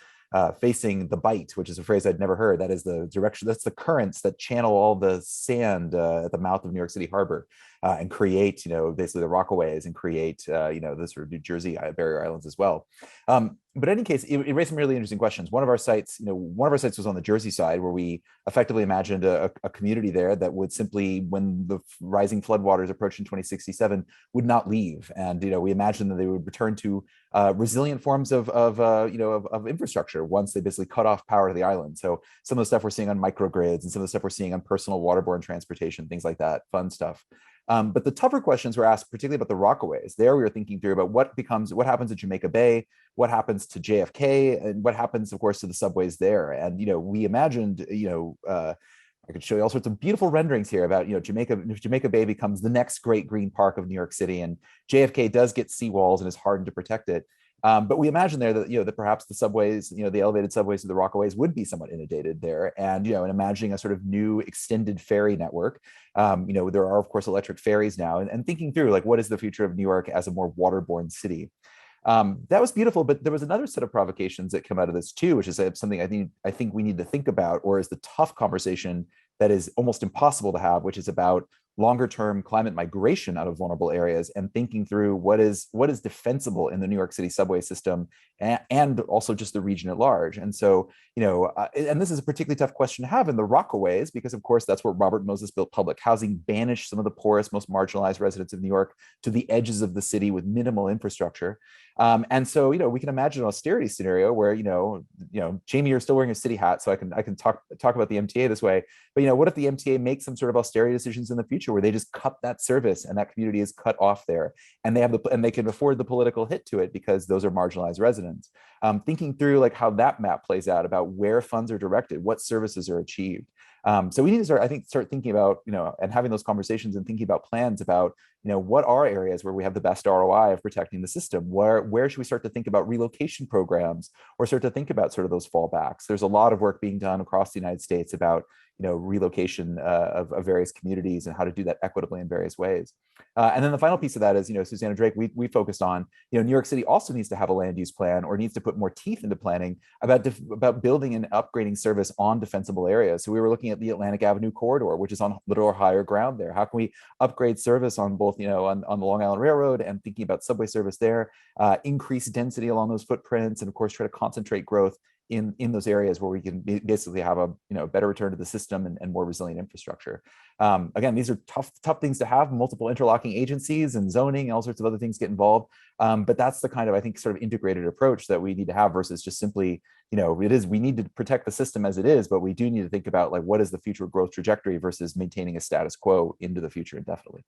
facing the bite, which is a phrase I'd never heard. That is the direction, that's the currents that channel all the sand at the mouth of New York City Harbor and create, basically the Rockaways, and create, the sort of New Jersey barrier islands as well. But in any case, it raised some really interesting questions. One of our sites was on the Jersey side, where we effectively imagined a community there that would simply, when the rising floodwaters approached in 2067, would not leave. And we imagined that they would return to resilient forms of infrastructure once they basically cut off power to the island. So some of the stuff we're seeing on microgrids and some of the stuff we're seeing on personal waterborne transportation, things like that, fun stuff. But the tougher questions were asked, particularly about the Rockaways. There we were thinking through about what happens at Jamaica Bay, what happens to JFK, and what happens, of course, to the subways there. And we imagined, I could show you all sorts of beautiful renderings here about Jamaica Bay becomes the next great green park of New York City, and JFK does get seawalls and is hardened to protect it. But we imagine there that that perhaps the subways, the elevated subways of the Rockaways would be somewhat inundated there, and and imagining a sort of new extended ferry network. There are of course electric ferries now, and thinking through like what is the future of New York as a more waterborne city. That was beautiful, but there was another set of provocations that come out of this too, which is something I think we need to think about, or is the tough conversation that is almost impossible to have, which is about longer term climate migration out of vulnerable areas, and thinking through what is defensible in the New York City subway system, and also just the region at large. And so, and this is a particularly tough question to have in the Rockaways, because of course that's where Robert Moses built public housing, banished some of the poorest, most marginalized residents of New York to the edges of the city with minimal infrastructure. And so, we can imagine an austerity scenario where, Jamie, you're still wearing a city hat, so I can talk about the MTA this way. But what if the MTA makes some sort of austerity decisions in the future where they just cut that service and that community is cut off there, and they can afford the political hit to it because those are marginalized residents. Thinking through like how that map plays out, about where funds are directed, what services are achieved. So we need to start thinking about, and having those conversations and thinking about plans about, what are areas where we have the best ROI of protecting the system? Where should we start to think about relocation programs, or start to think about sort of those fallbacks? There's a lot of work being done across the United States about, relocation of various communities and how to do that equitably in various ways. And then the final piece of that is, Susanna Drake, we focused on, New York City also needs to have a land use plan, or needs to put more teeth into planning about building and upgrading service on defensible areas. So we were looking at the Atlantic Avenue corridor, which is on little or higher ground there. How can we upgrade service on both, on the Long Island Railroad, and thinking about subway service there, increase density along those footprints, and of course try to concentrate growth in those areas where we can basically have a better return to the system and more resilient infrastructure. Again, these are tough things to have. Multiple interlocking agencies and zoning, all sorts of other things get involved. But that's the kind of, I think, sort of integrated approach that we need to have, versus just simply, we need to protect the system as it is, but we do need to think about like what is the future growth trajectory versus maintaining a status quo into the future indefinitely.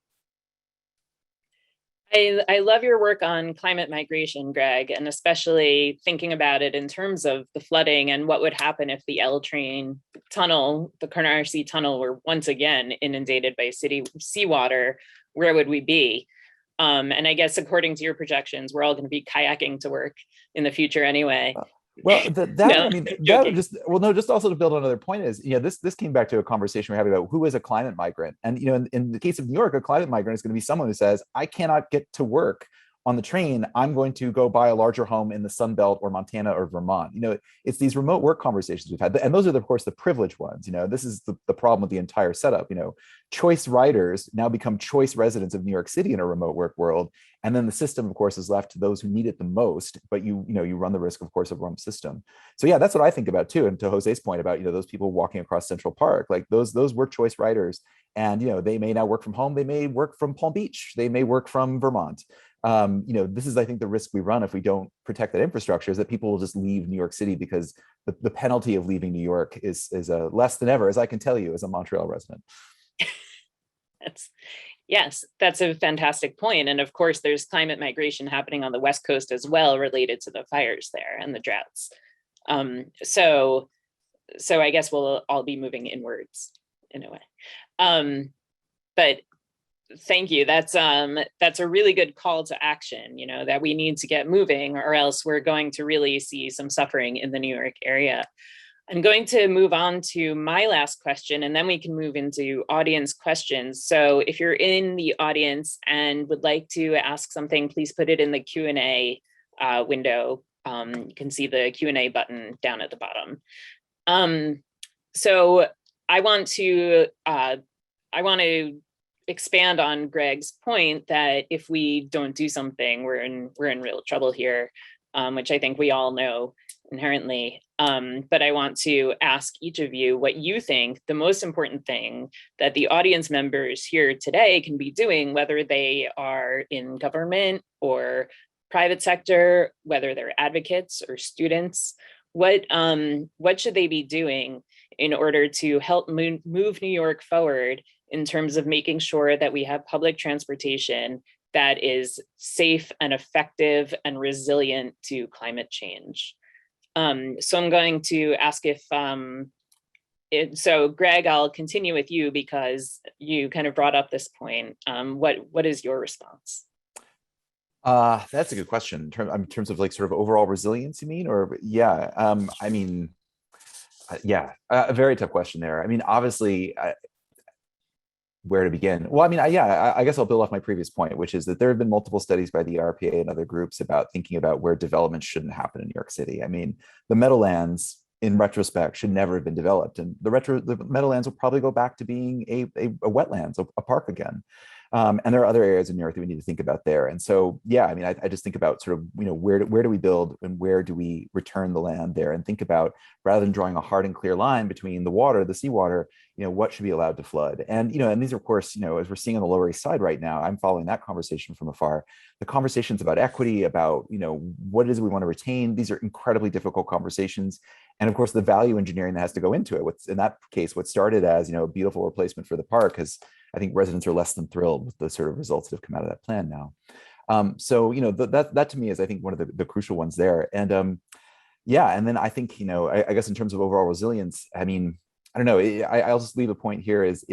I love your work on climate migration, Greg, and especially thinking about it in terms of the flooding and what would happen if the L train tunnel, the Canarsie tunnel, were once again inundated by city seawater. Where would we be? And I guess according to your projections, we're all going to be kayaking to work in the future anyway. Well, No, I mean, that joking. just, well, no, just also to build on another point is, this came back to a conversation we're having about who is a climate migrant. And, in the case of New York, a climate migrant is going to be someone who says, I cannot get to work on the train. I'm going to go buy a larger home in the Sun Belt or Montana or Vermont. It's these remote work conversations we've had. And those are, of course, the privileged ones. This is the problem with the entire setup. Choice riders now become choice residents of New York City in a remote work world. And then the system, of course, is left to those who need it the most, but you run the risk, of course, of rump system. So yeah, that's what I think about too. And to Jose's point about, those people walking across Central Park, like those were choice riders. And, they may now work from home. They may work from Palm Beach. They may work from Vermont. This is, I think, the risk we run if we don't protect that infrastructure, is that people will just leave New York City, because the penalty of leaving New York is less than ever, as I can tell you as a Montreal resident. Yes, that's a fantastic point. And of course, there's climate migration happening on the West Coast as well, related to the fires there and the droughts. So I guess we'll all be moving inwards in a way. But thank you. That's a really good call to action, that we need to get moving, or else we're going to really see some suffering in the New York area. I'm going to move on to my last question, and then we can move into audience questions. So if you're in the audience and would like to ask something, please put it in the Q&A window. You can see the Q&A button down at the bottom. So I want to expand on Greg's point that if we don't do something, we're in real trouble here, which I think we all know inherently. But I want to ask each of you what you think the most important thing that the audience members here today can be doing, whether they are in government or private sector, whether they're advocates or students. What should they be doing in order to help move New York forward in terms of making sure that we have public transportation that is safe and effective and resilient to climate change? So I'm going to ask so Greg, I'll continue with you because you kind of brought up this point. What is your response? That's a good question. In terms of like sort of overall resilience, you mean? Or yeah, a very tough question there. I mean, obviously, where to begin? Well, I guess I'll build off my previous point, which is that there have been multiple studies by the RPA and other groups about thinking about where development shouldn't happen in New York City. I mean, the Meadowlands, in retrospect, should never have been developed, and the Meadowlands will probably go back to being a wetlands, a park again. And there are other areas in New York that we need to think about there. And so, yeah, I just think about sort of, where do we build and where do we return the land there, and think about, rather than drawing a hard and clear line between the water, the seawater, what should be allowed to flood. And, and these are, of course, as we're seeing on the Lower East Side right now, I'm following that conversation from afar. The conversations about equity, about, what it is we want to retain, these are incredibly difficult conversations. And of course, the value engineering that has to go into it. In that case, what started as, a beautiful replacement for the park has, I think residents are less than thrilled with the sort of results that have come out of that plan now. So, that to me is, I think, one of the crucial ones there. And and then I think, I guess in terms of overall resilience, I don't know, I'll just leave a point here is,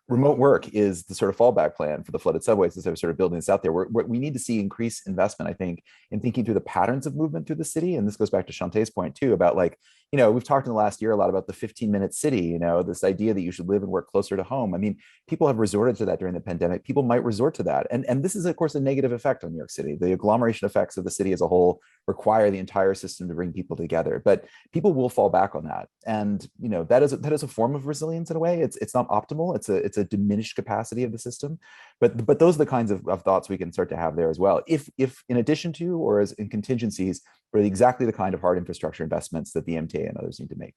remote work is the sort of fallback plan for the flooded subways as they're sort of building this out there. We need to see increased investment, I think, in thinking through the patterns of movement through the city. And this goes back to Chante's point too, about like, we've talked in the last year a lot about the 15-minute city, this idea that you should live and work closer to home. People have resorted to that during the pandemic. People might resort to that. And this is, of course, a negative effect on New York City. The agglomeration effects of the city as a whole require the entire system to bring people together. But people will fall back on that. And, that is a form of resilience in a way. It's not optimal. It's a diminished capacity of the system. But those are the kinds of thoughts we can start to have there as well. If in addition to, or as in contingencies, for exactly the kind of hard infrastructure investments that the MTA and others need to make.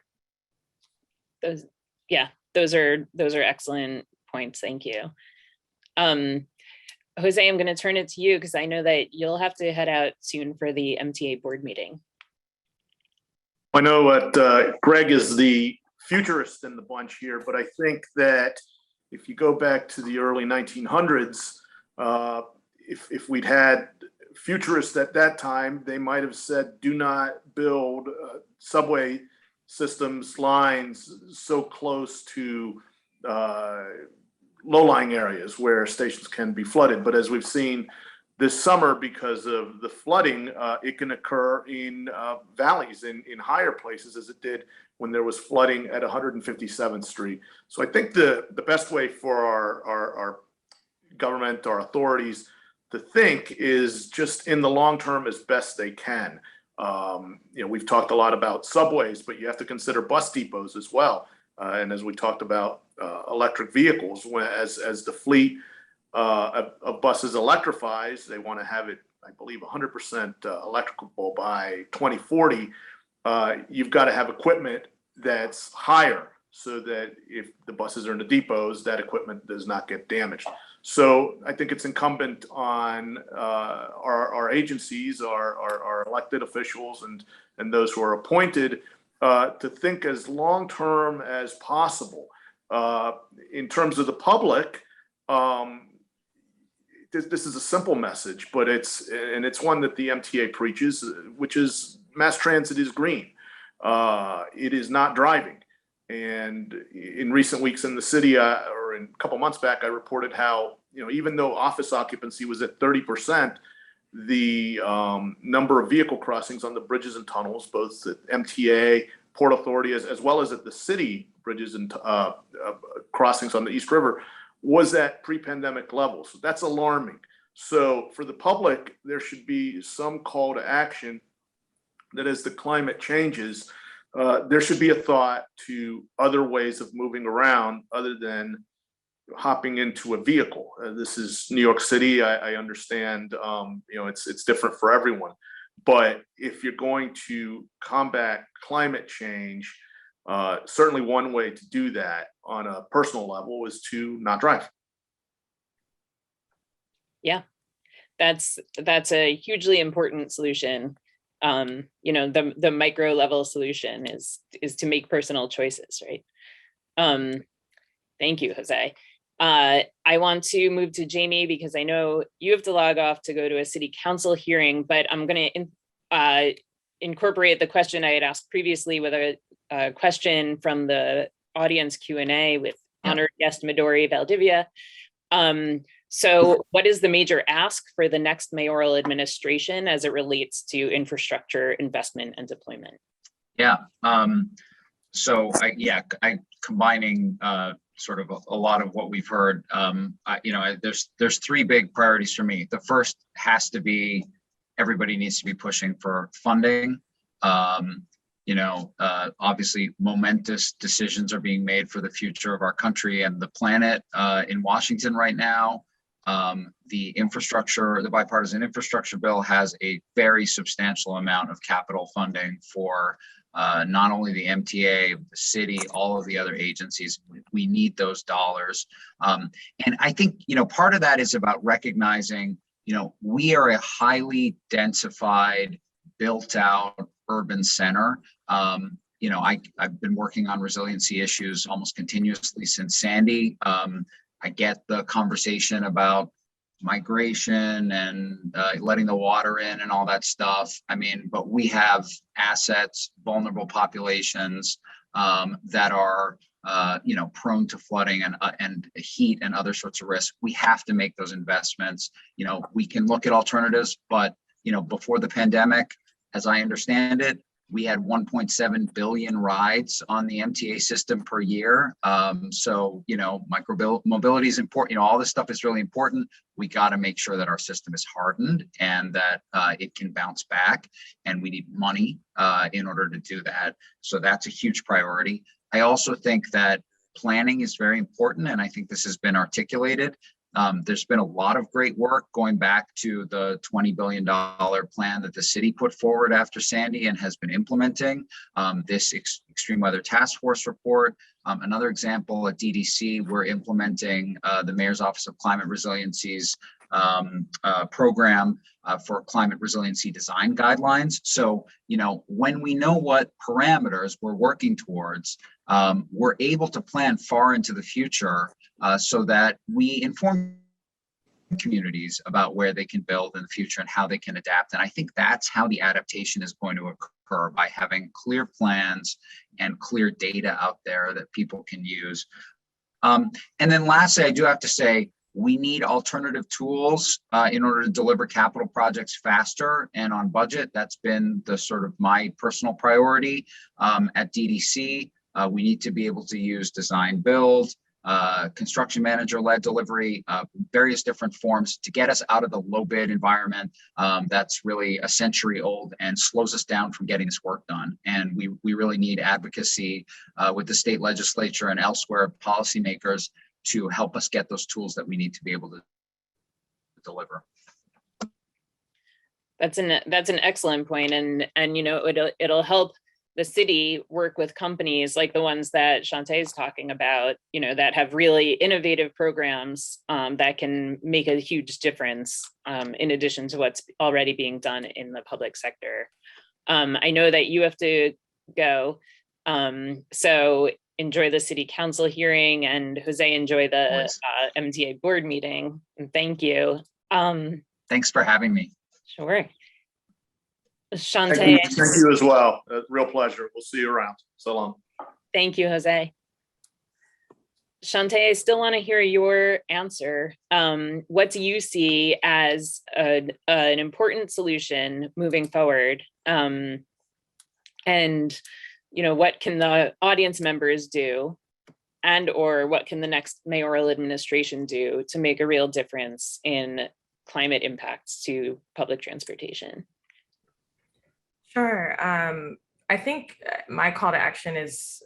Those are excellent points. Thank you. Jose, I'm going to turn it to you because I know that you'll have to head out soon for the MTA board meeting. I know what Greg is the futurist in the bunch here, but I think that if you go back to the early 1900s, if we'd had futurists at that time, they might have said, do not build subway systems, lines so close to low-lying areas where stations can be flooded. But as we've seen, this summer, because of the flooding, it can occur in valleys, in higher places, as it did when there was flooding at 157th Street. So I think the best way for our government, our authorities to think is just in the long term as best they can. We've talked a lot about subways, but you have to consider bus depots as well. And as we talked about electric vehicles, as the fleet of buses electrifies, they want to have it, I believe, 100% electrical by 2040. You've got to have equipment that's higher so that if the buses are in the depots, that equipment does not get damaged. So I think it's incumbent on our agencies, our elected officials, and those who are appointed to think as long-term as possible. In terms of the public, this is a simple message, but it's one that the MTA preaches, which is mass transit is green. It is not driving. And in recent weeks in the city, or in a couple months back, I reported how, even though office occupancy was at 30%, the number of vehicle crossings on the bridges and tunnels, both at MTA, Port Authority, as well as at the city bridges and crossings on the East River, was at pre-pandemic levels. So that's alarming. So for the public, there should be some call to action that as the climate changes, there should be a thought to other ways of moving around other than hopping into a vehicle. This is New York City. I understand, it's different for everyone. But if you're going to combat climate change, certainly one way to do that on a personal level is to not drive. Yeah, that's a hugely important solution. The micro level solution is to make personal choices, right? Thank you, Jose. I want to move to Jamie because I know you have to log off to go to a city council hearing, but I'm going to incorporate the question I had asked previously with a question from the audience Q&A with honored guest Midori Valdivia. So what is the major ask for the next mayoral administration as it relates to infrastructure investment and deployment? Yeah. So combining sort of a lot of what we've heard. There's three big priorities for me. The first has to be everybody needs to be pushing for funding. Obviously momentous decisions are being made for the future of our country and the planet in Washington right now. The bipartisan infrastructure bill has a very substantial amount of capital funding for not only the MTA, the city, all of the other agencies. We need those dollars. And I think, part of that is about recognizing, we are a highly densified, built out urban center. I've been working on resiliency issues almost continuously since Sandy. I get the conversation about migration and letting the water in and all that stuff. But we have assets, vulnerable populations that are, prone to flooding and heat and other sorts of risks. We have to make those investments. We can look at alternatives, but, before the pandemic, as I understand it, we had 1.7 billion rides on the MTA system per year. So, micro mobility is important. All this stuff is really important. We got to make sure that our system is hardened and that it can bounce back. And we need money in order to do that. So that's a huge priority. I also think that planning is very important. And I think this has been articulated. There's been a lot of great work going back to the $20 billion plan that the city put forward after Sandy and has been implementing. This extreme weather task force report. Another example at DDC, we're implementing the Mayor's Office of Climate Resiliency's program for climate resiliency design guidelines. So, when we know what parameters we're working towards, we're able to plan far into the future so that we inform communities about where they can build in the future and how they can adapt. And I think that's how the adaptation is going to occur, by having clear plans and clear data out there that people can use. And then lastly, I do have to say, We need alternative tools in order to deliver capital projects faster and on budget. That's been the sort of my personal priority at DDC. We need to be able to use design build, construction manager-led delivery, various different forms to get us out of the low bid environment that's really a century old and slows us down from getting this work done. And we really need advocacy with the state legislature and elsewhere policymakers to help us get those tools that we need to be able to deliver. That's an excellent point, and you know, it'll help the city work with companies like the ones that Chante is talking about, you know, that have really innovative programs that can make a huge difference in addition to what's already being done in the public sector. I know that you have to go, so enjoy the city council hearing, and Jose, enjoy the MTA board meeting. And thank you. Thanks for having me. Sure. Chante. Thank you as well. Real pleasure. We'll see you around. So long. Thank you, Jose. Chante, I still want to hear your answer. What do you see as an important solution moving forward? And you know, what can the audience members do, and or what can the next mayoral administration do to make a real difference in climate impacts to public transportation? Sure. I think my call to action is,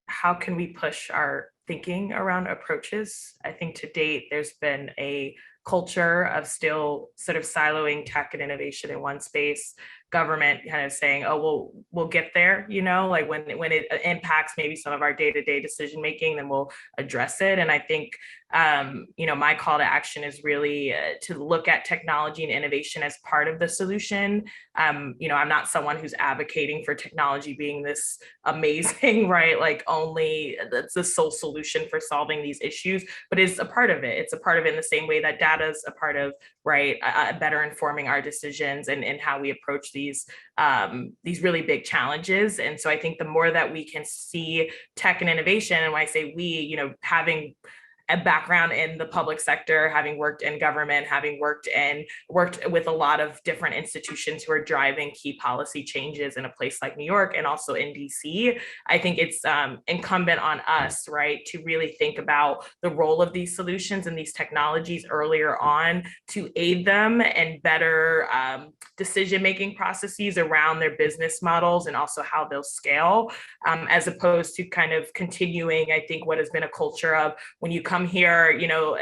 how can we push our thinking around approaches? I think to date, there's been a culture of still sort of siloing tech and innovation in one space, government kind of saying, oh, well, we'll get there, you know, like when it impacts maybe some of our day-to-day decision making, then we'll address it. And I think, you know, my call to action is really to look at technology and innovation as part of the solution. You know, I'm not someone who's advocating for technology being this amazing, right? Like only that's the sole solution for solving these issues, but it's a part of it. It's a part of it in the same way that data is a part of, right, better informing our decisions and how we approach these really big challenges. And so I think the more that we can see tech and innovation, and when I say we, you know, having a background in the public sector, having worked in government, having worked with a lot of different institutions who are driving key policy changes in a place like New York and also in DC, I think it's incumbent on us, right, to really think about the role of these solutions and these technologies earlier on to aid them and better decision-making processes around their business models and also how they'll scale, as opposed to kind of continuing, I think, what has been a culture of when you come here, you know,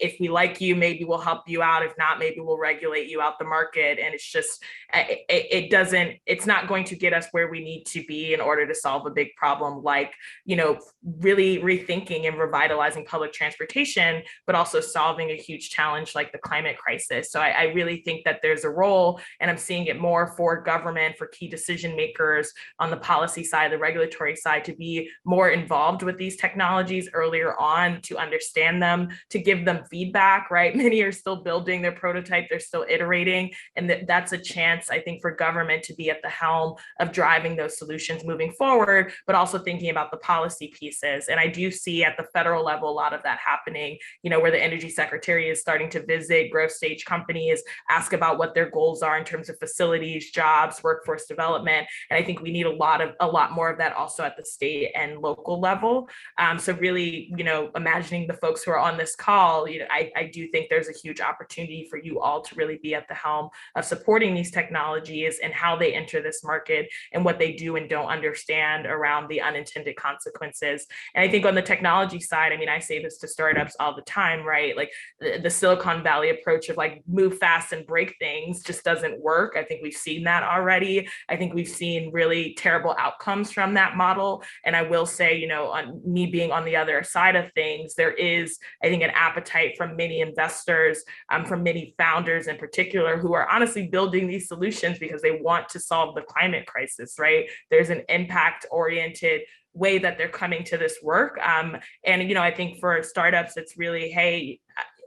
if we like you, maybe we'll help you out. If not, maybe we'll regulate you out the market. And it's just, it's not going to get us where we need to be in order to solve a big problem, like, you know, really rethinking and revitalizing public transportation, but also solving a huge challenge like the climate crisis. So I really think that there's a role, and I'm seeing it more for government, for key decision makers on the policy side, the regulatory side, to be more involved with these technologies earlier on, to understand them, to give them feedback, right? Many are still building their prototype, they're still iterating, and that's a chance, I think, for government to be at the helm of driving those solutions moving forward, but also thinking about the policy pieces. And I do see at the federal level a lot of that happening, you know, where the energy secretary is starting to visit growth stage companies, ask about what their goals are in terms of facilities, jobs, workforce development. And I think we need a lot more of that also at the state and local level. So really, you know, imagining the folks who are on this call, you know, I do think there's a huge opportunity for you all to really be at the helm of supporting these technologies and how they enter this market and what they do and don't understand around the unintended consequences. And I think on the technology side, I mean, I say this to startups all the time, right? Like the Silicon Valley approach of like move fast and break things just doesn't work. I think we've seen that already. I think we've seen really terrible outcomes from that model. And I will say, you know, on me being on the other side of things, there is, I think, an appetite from many investors, from many founders in particular, who are honestly building these solutions because they want to solve the climate crisis, right? There's an impact-oriented way that they're coming to this work. And, you know, I think for startups, it's really, hey,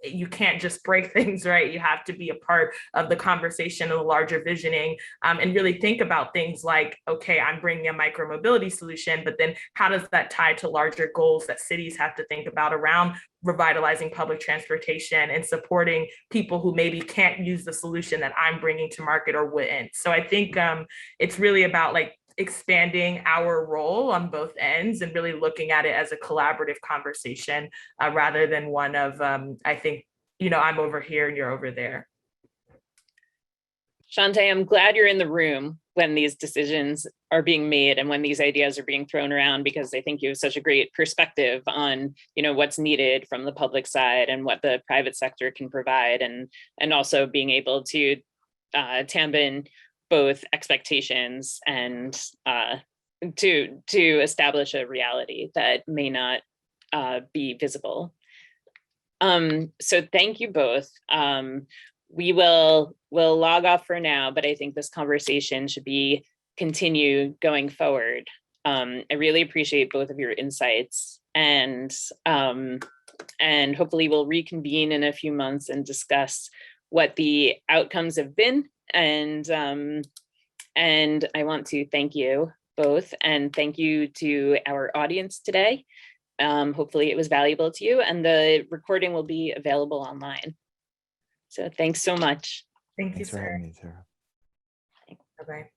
you can't just break things, right? You have to be a part of the conversation of the larger visioning, and really think about things like, okay, I'm bringing a micromobility solution, but then how does that tie to larger goals that cities have to think about around revitalizing public transportation and supporting people who maybe can't use the solution that I'm bringing to market or wouldn't. So I think it's really about like expanding our role on both ends and really looking at it as a collaborative conversation rather than one of, I think, you know, I'm over here and you're over there. Chante, I'm glad you're in the room when these decisions are being made and when these ideas are being thrown around, because I think you have such a great perspective on, you know, what's needed from the public side and what the private sector can provide, and also being able to tambion both expectations and to establish a reality that may not be visible. So thank you both. We'll log off for now, but I think this conversation should be continue going forward. I really appreciate both of your insights, and hopefully we'll reconvene in a few months and discuss what the outcomes have been. And I want to thank you both, and thank you to our audience today. Hopefully it was valuable to you, and the recording will be available online. So thanks so much. Thank you, Thanks for sir. having me, Sarah. Bye-bye.